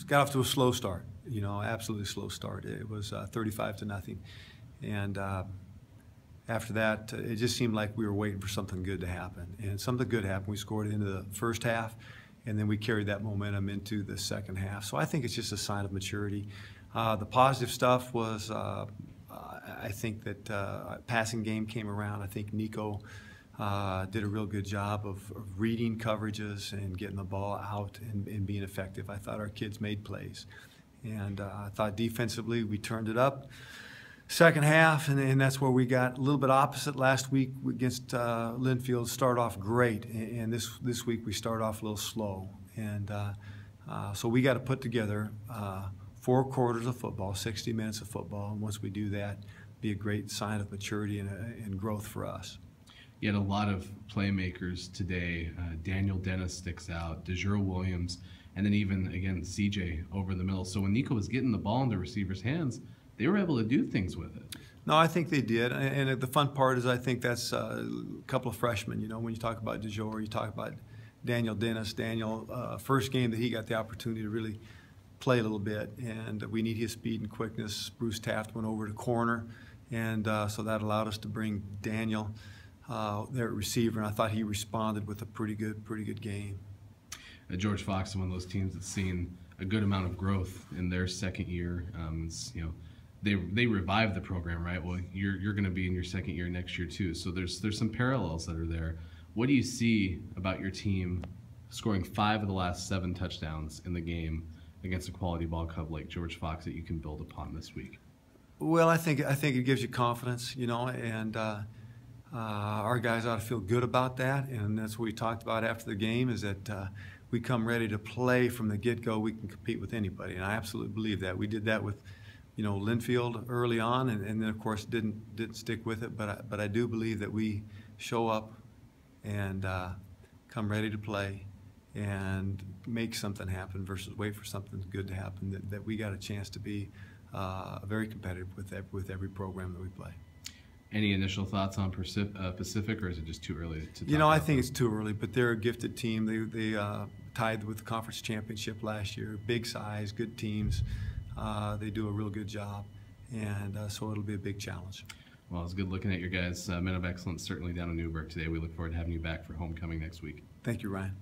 got off to a slow start, absolutely slow start. It was 35-0. And after that, it just seemed like we were waiting for something good to happen. And something good happened. We scored into the first half, and then we carried that momentum into the second half. So I think it's just a sign of maturity. The positive stuff was I think that passing game came around. I think Niko did a real good job of reading coverages and getting the ball out and being effective. I thought our kids made plays. And I thought defensively we turned it up. Second half, and that's where we got a little bit opposite last week against Linfield. Start off great, and this week we start off a little slow. And so we got to put together 4 quarters of football, 60 minutes of football, and once we do that, be a great sign of maturity and growth for us. You had a lot of playmakers today. Daniel Dennis sticks out, Dejour Williams, and then even, again, CJ over the middle. So when Niko was getting the ball in the receiver's hands, they were able to do things with it. No, I think they did. And the fun part is I think that's a couple of freshmen. When you talk about Dejour, you talk about Daniel Dennis. Daniel, first game that he got the opportunity to really play a little bit, and we need his speed and quickness. Bruce Taft went over to corner, and so that allowed us to bring Daniel there at receiver, and I thought he responded with a pretty good game. George Fox is one of those teams that's seen a good amount of growth in their second year. They revived the program, right? Well, you're going to be in your second year next year too. So there's some parallels that are there. What do you see about your team scoring 5 of the last 7 touchdowns in the game against a quality ball club like George Fox that you can build upon this week? Well, I think it gives you confidence, and our guys ought to feel good about that. And that's what we talked about after the game, is that we come ready to play from the get-go. We can compete with anybody, and I absolutely believe that. We did that with Linfield early on, and then of course didn't stick with it. But I do believe that we show up and come ready to play and make something happen versus wait for something good to happen. That we got a chance to be very competitive with every program that we play. Any initial thoughts on Pacific, or is it just too early to talk I about think them? it's too early, but they're a gifted team. They tied with the conference championship last year. Big size, good teams. They do a real good job, and so it'll be a big challenge. Well, it's good looking at your guys' men of excellence, certainly down in Newberg today. We look forward to having you back for homecoming next week. Thank you, Ryan.